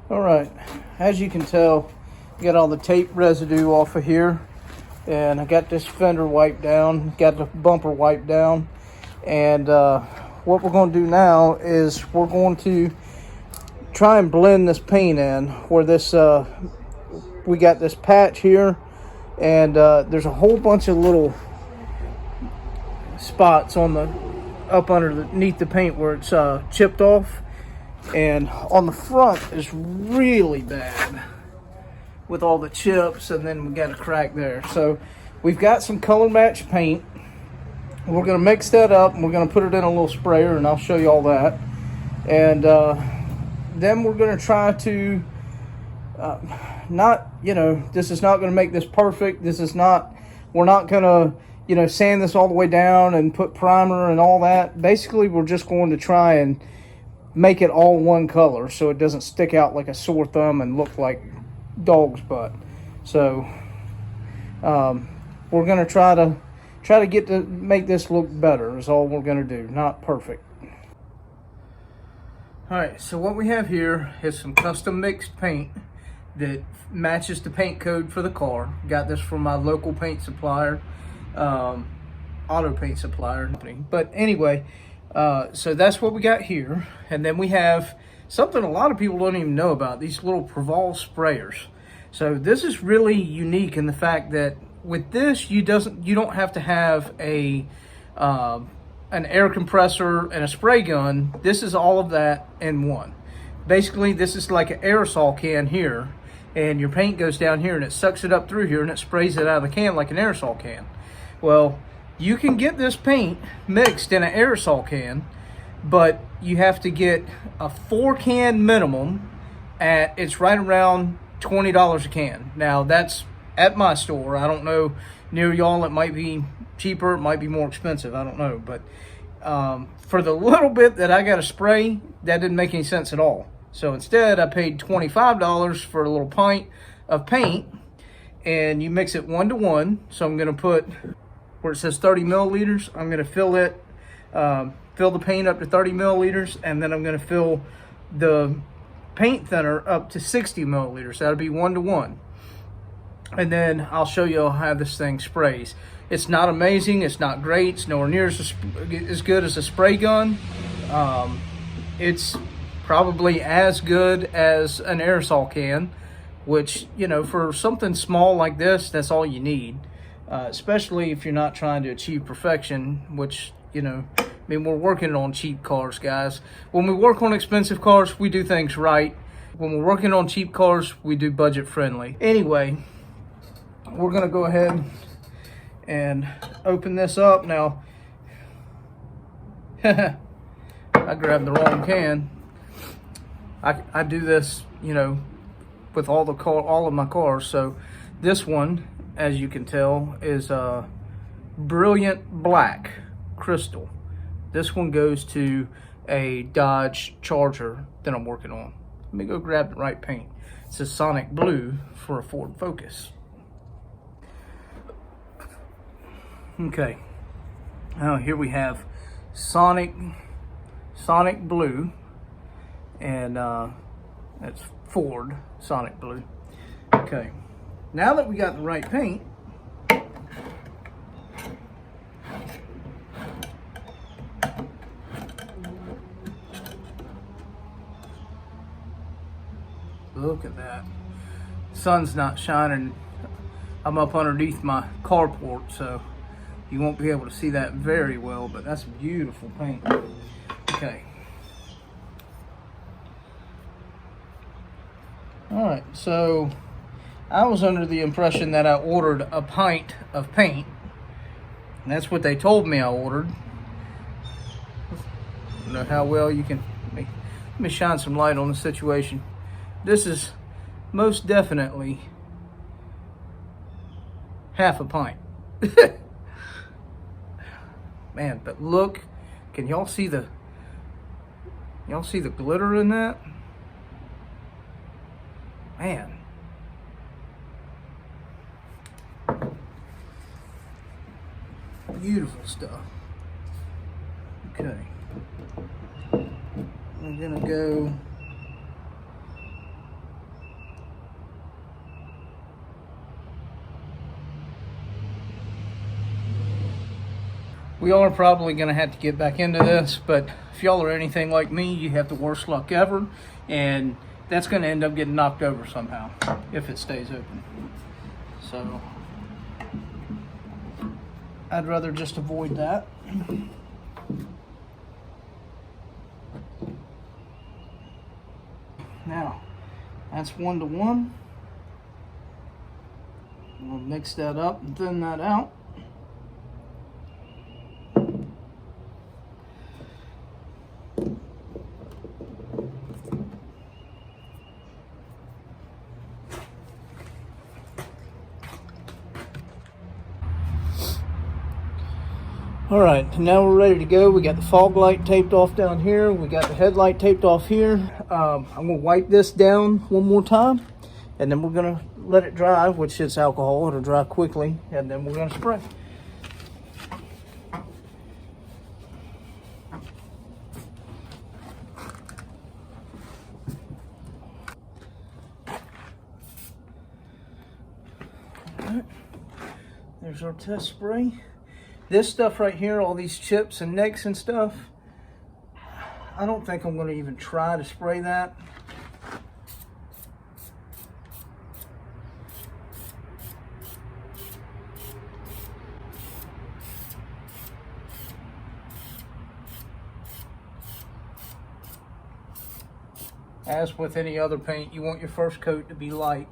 All right, as you can tell, I got all the tape residue off of here, and I got this fender wiped down, got the bumper wiped down, and what we're going to do now is we're going to try and blend this paint in where this we got this patch here, and there's a whole bunch of little spots on the up underneath the paint where it's chipped off, and on the front is really bad with all the chips, and then we got a crack there. So we've got some color match paint. We're going to mix that up, and we're going to put it in a little sprayer, and I'll show you all that. And then we're going to try to not, this is not going to make this perfect. This is not, we're not going to, sand this all the way down and put primer and all that. Basically, we're just going to try and make it all one color so it doesn't stick out like a sore thumb and look like dog's butt. So we're going to try to make this look better is all we're going to do. Not perfect. All right, so what we have here is some custom mixed paint that matches the paint code for the car. Got this from my local paint supplier, auto paint supplier. But anyway, so that's what we got here. And then we have something a lot of people don't even know about, these little Provost Sprayers. So this is really unique in the fact that with this, you don't have to have an air compressor and a spray gun. This is all of that in one. Basically, this is like an aerosol can here, and your paint goes down here and it sucks it up through here and it sprays it out of the can like an aerosol can. Well, you can get this paint mixed in an aerosol can, but you have to get a 4-can minimum it's right around $20 a can. Now that's at my store. I don't know near y'all, it might be cheaper, it might be more expensive, I don't know. But for the little bit that I got to spray, that didn't make any sense at all. So instead, I paid $25 for a little pint of paint, and you mix it 1-to-1. So I'm going to put, where it says 30 milliliters, I'm going to fill the paint up to 30 milliliters, and then I'm going to fill the paint thinner up to 60 milliliters. That'll be 1-to-1. And then I'll show you how this thing sprays. It's not amazing, it's not great, it's nowhere near as good as a spray gun. It's probably as good as an aerosol can, which, for something small like this, that's all you need. Especially if you're not trying to achieve perfection, which, we're working on cheap cars, guys. When we work on expensive cars, we do things right. When we're working on cheap cars, we do budget friendly. Anyway, we're gonna go ahead and open this up. Now, I grabbed the wrong can. I do this, with all of my cars. So this one, as you can tell, is a brilliant black crystal. This one goes to a Dodge Charger that I'm working on. Let me go grab the right paint. It's a Sonic Blue for a Ford Focus. Okay, now here we have Sonic Blue, and that's Ford Sonic Blue. Okay, now that we got the right paint, look at that. Sun's not shining. I'm up underneath my carport, so you won't be able to see that very well, but that's beautiful paint. Okay. All right, so I was under the impression that I ordered a pint of paint, and that's what they told me I ordered. I don't know how well you can, let me shine some light on the situation. This is most definitely half a pint. Man, but look, can y'all see the glitter in that? Man. Beautiful stuff. Okay. I'm gonna go We are probably going to have to get back into this, but if y'all are anything like me, you have the worst luck ever, and that's going to end up getting knocked over somehow if it stays open. So I'd rather just avoid that. Now, that's 1 to 1. We'll mix that up and thin that out. All right, now we're ready to go. We got the fog light taped off down here. We got the headlight taped off here. I'm gonna wipe this down one more time, and then we're gonna let it dry, which is alcohol. It'll dry quickly, and then we're gonna spray. All right, there's our test spray. This stuff right here, all these chips and nicks and stuff, I don't think I'm going to even try to spray that. As with any other paint, you want your first coat to be light.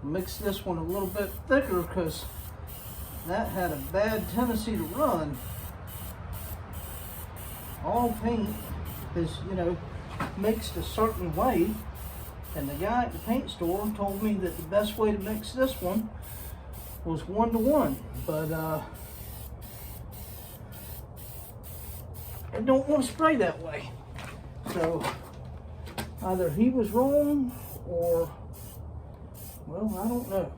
Mix this one a little bit thicker because that had a bad tendency to run. All paint is, mixed a certain way, and the guy at the paint store told me that the best way to mix this one was 1 to 1, but I don't want to spray that way. So either he was wrong or, well, I don't know.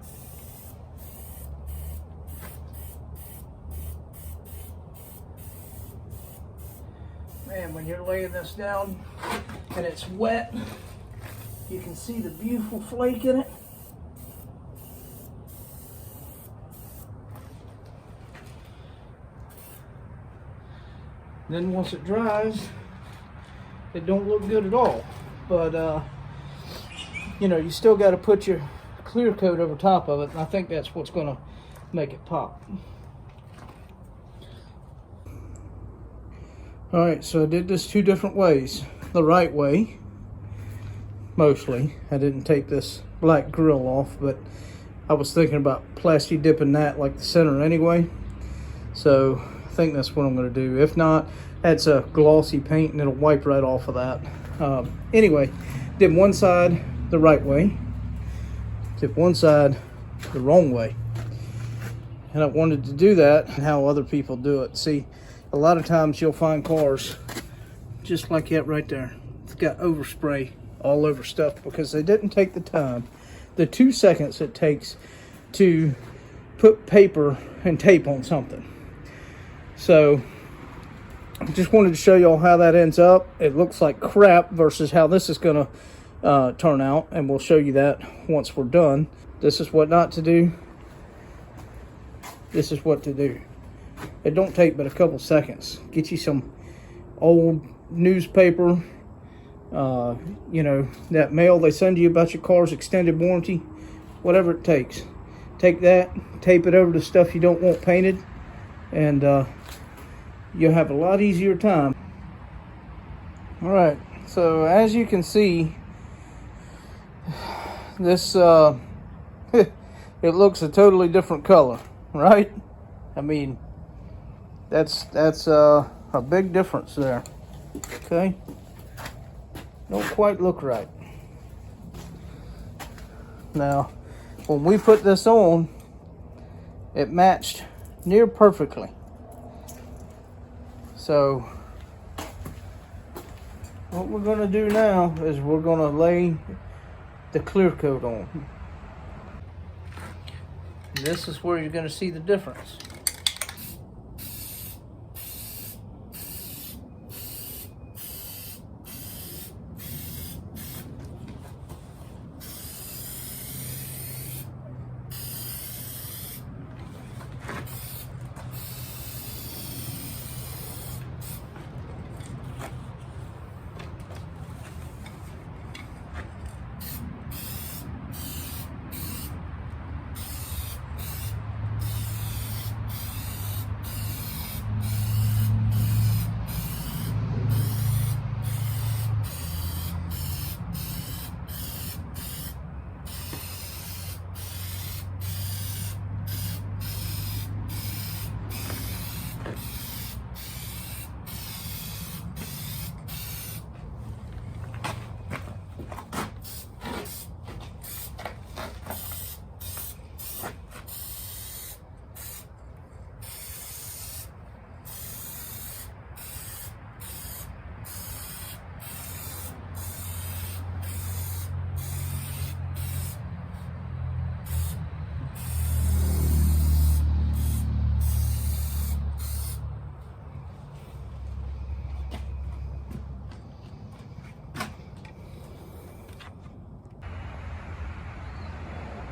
Man, when you're laying this down and it's wet, you can see the beautiful flake in it. Then once it dries, it don't look good at all. But, you still got to put your clear coat over top of it, and I think that's what's going to make it pop. Alright, so I did this 2 different ways. The right way, mostly. I didn't take this black grill off, but I was thinking about plasti dipping that like the center anyway. So I think that's what I'm going to do. If not, that's a glossy paint and it'll wipe right off of that. Anyway, did one side the right way, did one side the wrong way. And I wanted to do that how other people do it. See, a lot of times you'll find cars just like that right there. It's got overspray all over stuff because they didn't take the time, the 2 seconds it takes to put paper and tape on something. So just wanted to show y'all how that ends up. It looks like crap versus how this is going to turn out, and we'll show you that once we're done. This is what not to do. This is what to do. It don't take but a couple seconds. Get you some old newspaper, you know, that mail they send you about your car's extended warranty, whatever it takes. Take that, tape it over to stuff you don't want painted, and you'll have a lot easier time. All right, so as you can see, this it looks a totally different color, right? I mean, that's a big difference there. Okay, don't quite look right. Now, when we put this on, it matched near perfectly. So what we're going to do now is we're going to lay the clear coat on. This is where you're going to see the difference.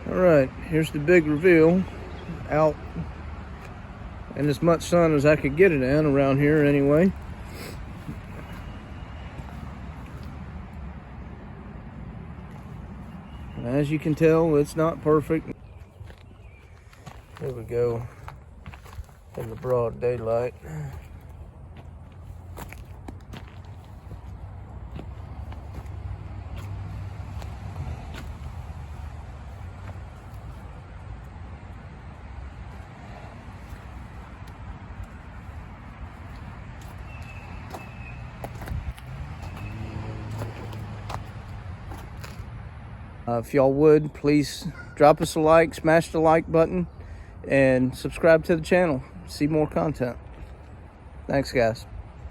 All right, here's the big reveal, out in as much sun as I could get it in around here anyway. And as you can tell, it's not perfect. There we go, in the broad daylight. If y'all would, please drop us a like, smash the like button, and subscribe to the channel. See more content. Thanks, guys.